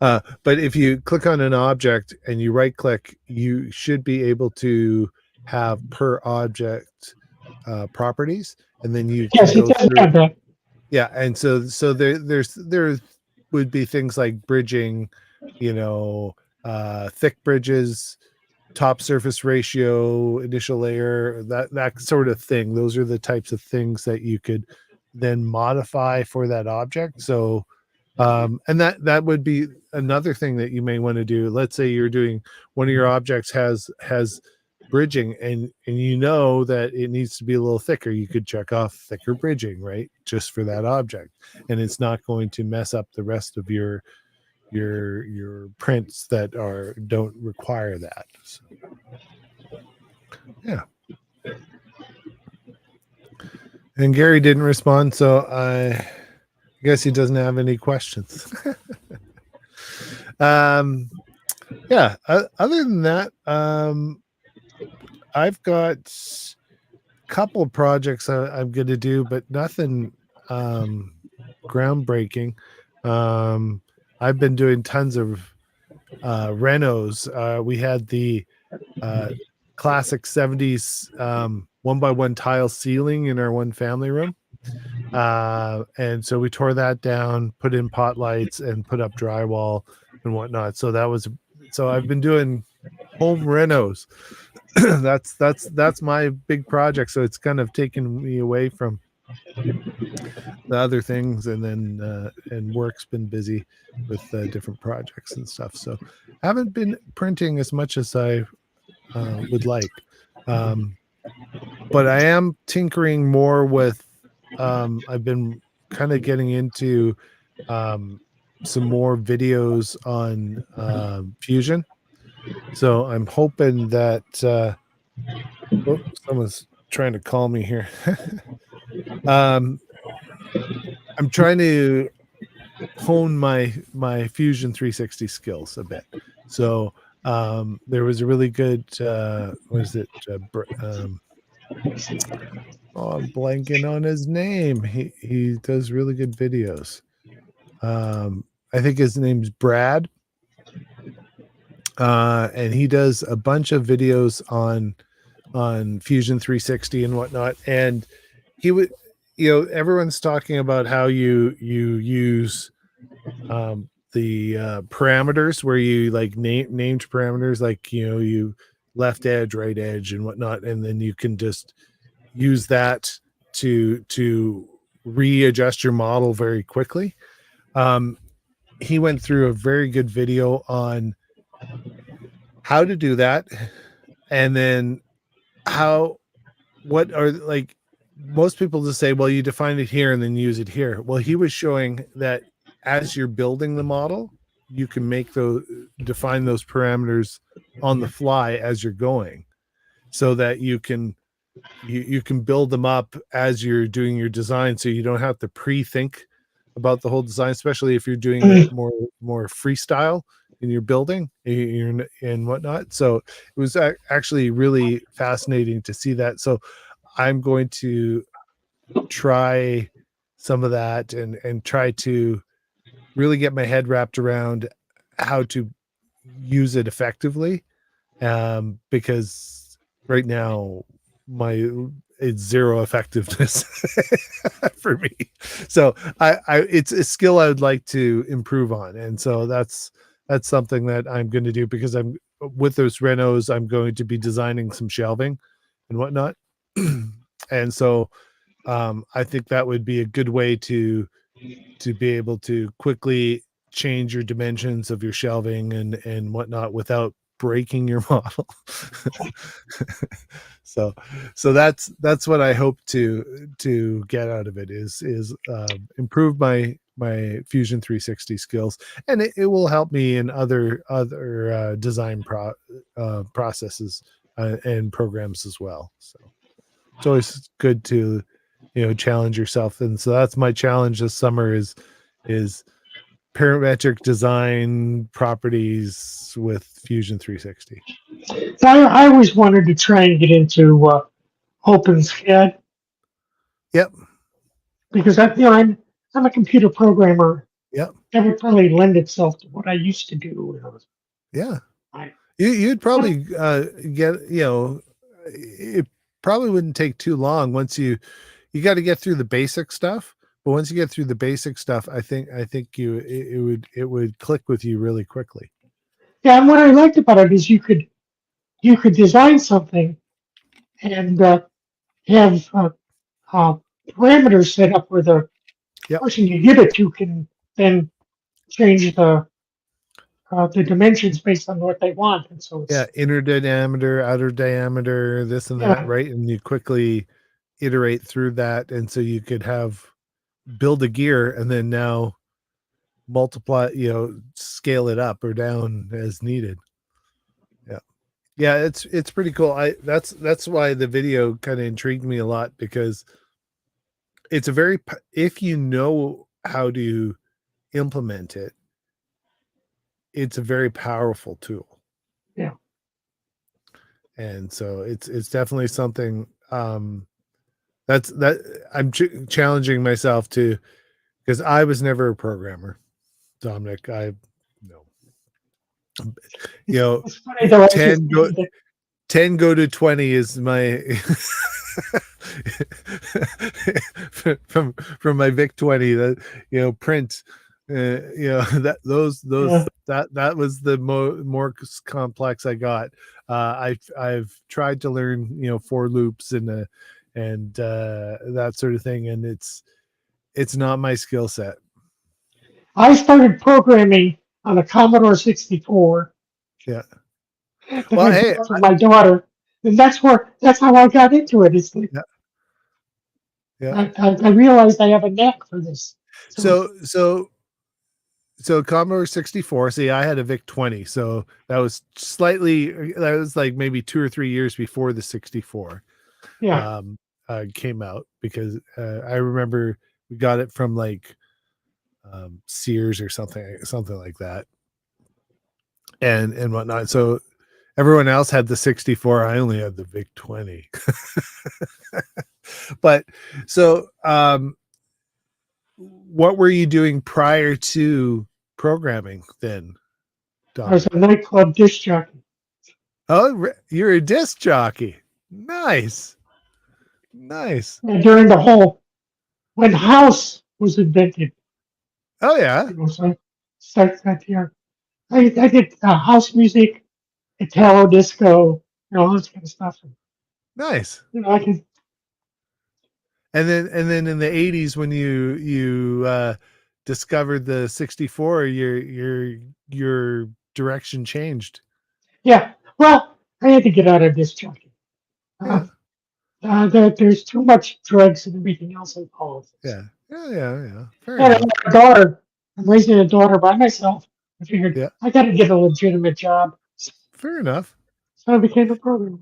But if you click on an object and you right click, you should be able to have per object properties, and then you can Yes, it go does through. have that. Yeah, and so there would be things like bridging, thick bridges, top surface ratio, initial layer, that sort of thing. Those are the types of things that you could then modify for that object. So And that would be another thing that you may want to do. Let's say you're doing one of your objects has bridging, and you know that it needs to be a little thicker. You could check off thicker bridging, right, just for that object, and it's not going to mess up the rest of your prints that don't require that. So, yeah. And Gary didn't respond, so I guess he doesn't have any questions. Yeah. Other than that, I've got a couple of projects I'm going to do, but nothing groundbreaking. I've been doing tons of renos. We had the classic 70s 1x1 tile ceiling in our one family room. And so we tore that down, put in pot lights, and put up drywall and whatnot. So I've been doing home renos. that's my big project. So it's kind of taken me away from the other things, and then and work's been busy with different projects and stuff. So I haven't been printing as much as I would like. But I am tinkering more with I've been kind of getting into some more videos on Fusion. So I'm hoping that someone's trying to call me here. I'm trying to hone my Fusion 360 skills a bit. So there was a really good what is it? I'm blanking on his name. He does really good videos. I think his name's Brad, and he does a bunch of videos on Fusion 360 and whatnot. And he would, everyone's talking about how you use the parameters where you like named parameters, like you left edge, right edge, and whatnot, and then you can just use that to readjust your model very quickly. He went through a very good video on how to do that, and then what are, like, most people just say, well, you define it here and then use it here. Well, he was showing that as you're building the model, you can define those parameters on the fly as you're going, so that you can build them up as you're doing your design, so you don't have to pre-think about the whole design, especially if you're doing it more freestyle in your building and whatnot. So it was actually really fascinating to see that. So I'm going to try some of that and try to really get my head wrapped around how to use it effectively, because right now it's zero effectiveness for me. So it's a skill I would like to improve on, and so that's something that I'm going to do, because I'm with those renos. I'm going to be designing some shelving and whatnot, and so I think that would be a good way to be able to quickly change your dimensions of your shelving and whatnot without breaking your model. so that's what I hope to get out of it, is improve my Fusion 360 skills, and it will help me in other design processes and programs as well. So it's always good to challenge yourself, and so that's my challenge this summer is parametric design properties with Fusion 360. I always wanted to try and get into OpenSCAD Yep. because I'm a computer programmer. Yep. That would probably lend itself to what I used to do when I was. Yeah. I, You'd probably get, it probably wouldn't take too long once you got to get through the basic stuff. But once you get through the basic stuff, I think it would click with you really quickly. yeah, and what I liked about it is you could design something and have parameters set up where the Yep. person you give it to can then change the dimensions based on what they want, and so Yeah, it's inner diameter, outer diameter, this and that, yeah. right? And you quickly iterate through that, and so you could build a gear and then now multiply, scale it up or down as needed. Yeah. Yeah, it's pretty cool. That's why the video kind of intrigued me a lot, because it's a if you know how to implement it, it's a very powerful tool. Yeah. And so it's definitely something that I'm challenging myself to, because I was never a programmer, Dominic. No, you know, It's funny though. I was just 10 go thinking that 10 go to 20 is my from my Vic 20, that print, yeah, that was the more complex I got. I've tried to learn for loops and that sort of thing, and it's not my skill set. I started programming on a Commodore 64 Yeah. that Well, I hey, bought for my daughter, and that's how I got into it. It's like yeah, yeah. I realized I have a knack for this. So So so Commodore 64. See, I had a VIC 20, so that was like maybe 2 or 3 years before the 64 yeah, um came out, because I remember we got it from like Sears or something like that, and whatnot. So everyone else had the 64. I only had the VIC 20. But so what were you doing prior to programming then, I was Dominic? a nightclub disc jockey. Oh, you're a disc jockey. Nice. Nice. And during the whole when house was invented, Oh yeah. so I started that here. I did house music, Italo disco, all this kind of stuff. And, Nice. I could And then in the 80s, when you discovered the 64, your direction changed. yeah. Well, I had to get out of disc jockey. Yeah. Uh, there's too much drugs and everything else in politics. Yeah. Yeah, yeah, yeah. Fair And I enough. have a daughter. I'm raising a daughter by myself. I figured Yeah. I got to get a legitimate job, Fair enough. so I became a programmer.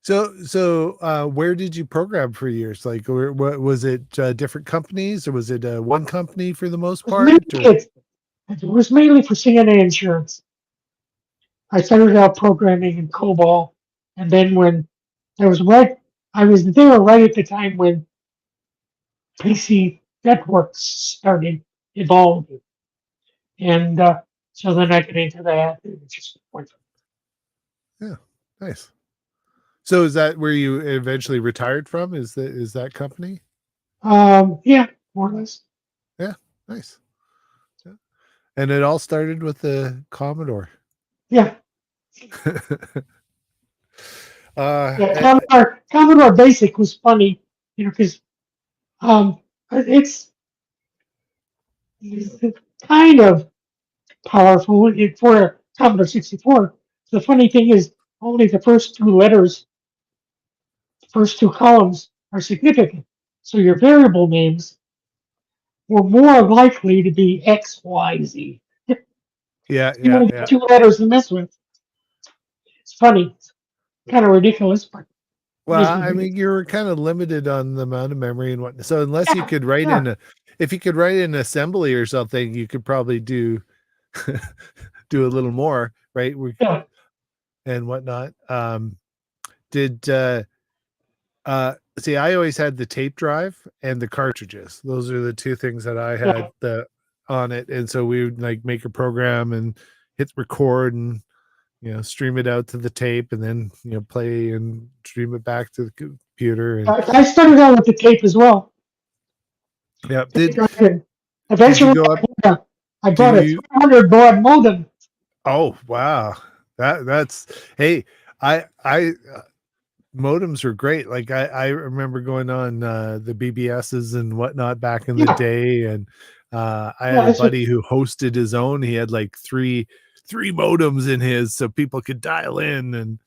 So where did you program for years? Like, what was it? Different companies, or was it one company for the most It was mainly, part? Or it was mainly for CNA insurance. I started out programming in COBOL, and then when I was right, I was there right at the time when PC networks started evolving, and so then I got into that. And it just went. yeah, nice. So is that where you eventually retired from? Is that company? Yeah, more or less. Yeah, nice. Yeah. And it all started with the Commodore. Yeah, uh, yeah. eh, Commodore Basic was funny, because um, it's kind of powerful for a Commodore 64. The funny thing is, only the first two letters, first two columns are significant. So your variable names were more likely to be X, Y, Z. yeah, You yeah, only get yeah. two letters to mess with. It's funny, it's kind of ridiculous, but it is Well, what I it mean, is. you're kind of limited on the amount of memory and what. So unless you Yeah, could write yeah, if you could write in assembly or something, you could probably do do a little more, right? yeah. And whatnot. Did See, I always had the tape drive and the cartridges. Those are the two things that I Yeah. had on it, and so we would like make a program and hit record and stream it out to the tape, and then play and stream it back to the computer. And I started out with the tape as well. yeah, Tape did drive, and did you eventually, go up? I Do bought a you? 300 baud modem. Oh wow, that's hey, I modems are great. Like I remember going on the BBSs and whatnot back in the Yeah, day, and I had Yeah, a it's a, buddy who hosted his own. He had like three modems in his, so people could dial in. And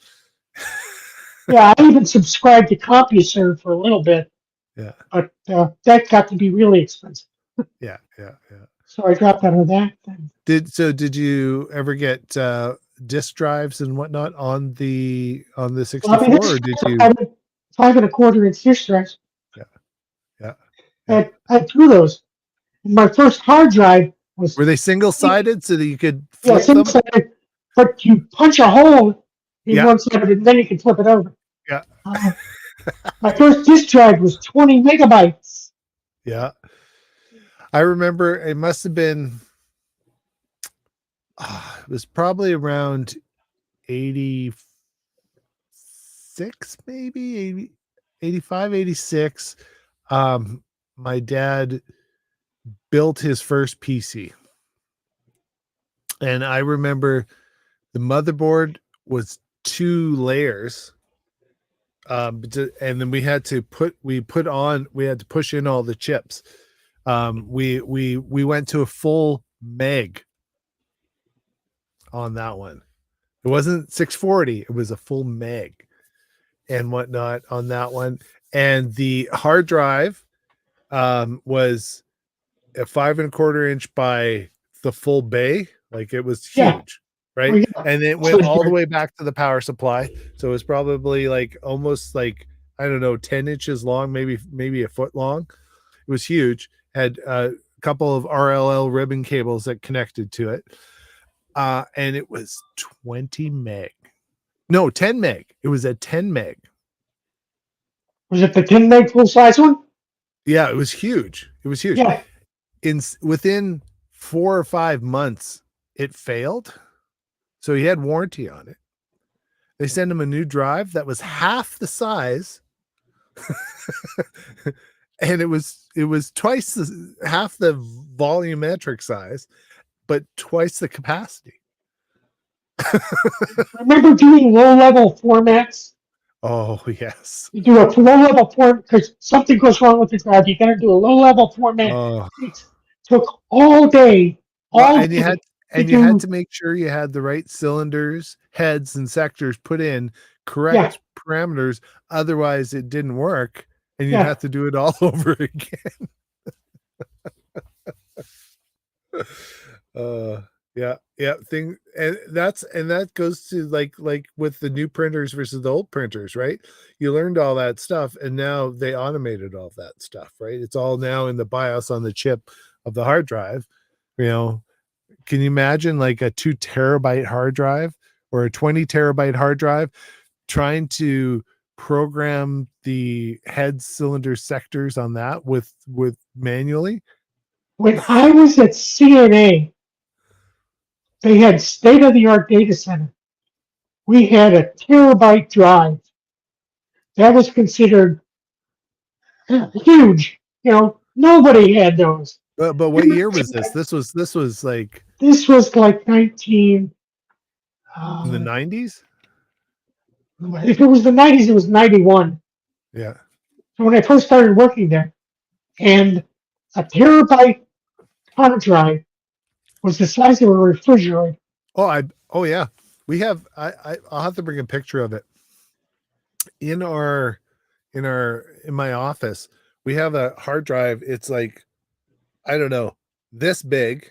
yeah. I even subscribed to CompuServe for a little bit, yeah, but that got to be really expensive. yeah, yeah, yeah. So I dropped out of that. And, Did you ever get disk drives and whatnot on the well, I mean, 64, this or did was you? 5 and a quarter inch disk drives. Yeah, yeah, yeah. I had two of those. And my first hard drive was Were they single sided so that you could yeah, flip single them? sided, but you punch a hole in Yeah, one side of it, and then you can flip it over. yeah, Uh, my first disk drive was 20 megabytes. yeah. I remember it must have been. It was probably around 86, maybe 80, 85, 86. My dad built his first PC, and I remember the motherboard was 2 layers. And then we had to push in all the chips. We went to a full meg on that one. It wasn't 640, it was a full meg and whatnot on that one. And the hard drive was a 5 and a quarter inch by the full bay. Like, it was Yeah, huge, well, right? yeah, And it so went it's all the good. way back to the power supply. So it was probably like almost like, I don't know, 10 inches long, maybe a foot long. It was huge. Had a couple of RLL ribbon cables that connected to it. And it was 20 meg. No, 10 meg. It was a 10 meg. Was it the 10 meg full size one? Yeah, it was huge. It was huge. Yeah, Within 4 or 5 months, it failed. So he had warranty on it. They sent him a new drive that was half the size. And it was twice half the volumetric size, but twice the capacity. remember doing low level formats? Oh, yes. You do a low level format because something goes wrong with the drive. You got to do a low level format. Oh, It took all day, well, all day to you had do. to make sure you had the right cylinders, heads, and sectors put in, Yeah, correct parameters. Otherwise, it didn't work, and you'd yeah. have to do it all over again. uh yeah, yeah, thing. And that goes to like with the new printers versus the old printers, right? You learned all that stuff, and now they automated all that stuff, right? It's all now in the BIOS on the chip of the hard drive. you know can you imagine like a 2 terabyte hard drive or a 20 terabyte hard drive trying to program the head cylinder sectors on that with manually? When I was at CNA, they had state of the art data center. We had a terabyte drive. That was considered huge. Nobody had those. But what year was this? This was like This was like 19. in the Uh, 90s. if it was the 90s, it was 91. Yeah. So when I first started working there, and a terabyte hard drive was the size of a refrigerator. Oh yeah, we have. I'll have to bring a picture of it in our in my office. We have a hard drive. It's like, I don't know, this big.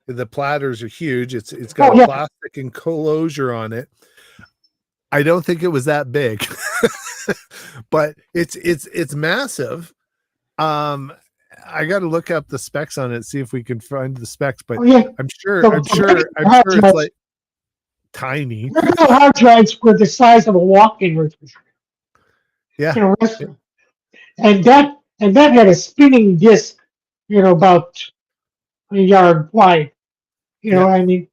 The platters are huge. It's got Oh a yeah, plastic enclosure on it. I don't think it was that big, but it's massive. Um, I got to look up the specs on it, see if we can find the specs. But oh yeah. I'm sure, The, I'm the sure, I'm hard sure it's drives, like tiny. regular hard drives were the size of a walk-in refrigerator Yeah, in a restaurant, and that had a spinning disc, about a yard wide. yeah. I mean,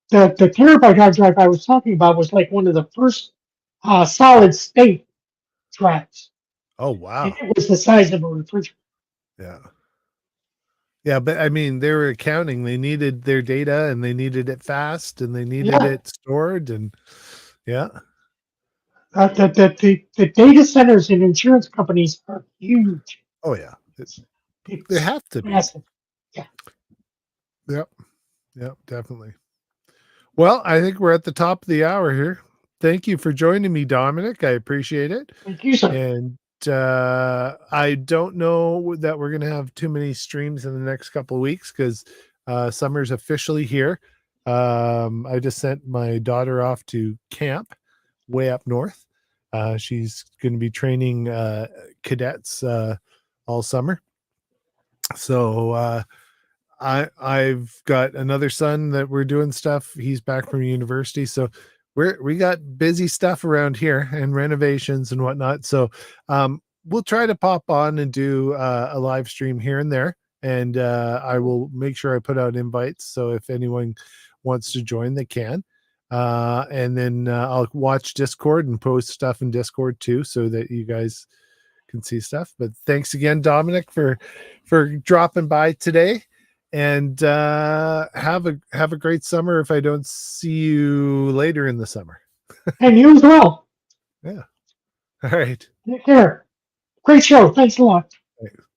the terabyte hard drive I was talking about was like one of the first solid state drives, Oh and wow. it was the size of a refrigerator. Yeah. Yeah, but I mean, they were accounting. They needed their data, and they needed it fast, and they needed Yeah, it stored, and yeah. the data centers in insurance companies are huge. Oh yeah. They It's have to be. massive. Yep. Yep. Definitely. Well, I think we're at the top of the hour here. Thank you for joining me, Dominic. I appreciate it. Thank you, sir. And I don't know that we're going to have too many streams in the next couple of weeks because summer's officially here. I just sent my daughter off to camp way up north. She's going to be training cadets all summer. So I've got another son that we're doing stuff. He's back from university, so we got busy stuff around here and renovations and whatnot. So we'll try to pop on and do a live stream here and there, and I will make sure I put out invites. So if anyone wants to join, they can. And then I'll watch Discord and post stuff in Discord too, so that you guys can see stuff. But thanks again, Dominic, for dropping by today. And have a great summer if I don't see you later in the summer. And you as well. Yeah. All right. Take care. Great show. Thanks a lot. Thanks.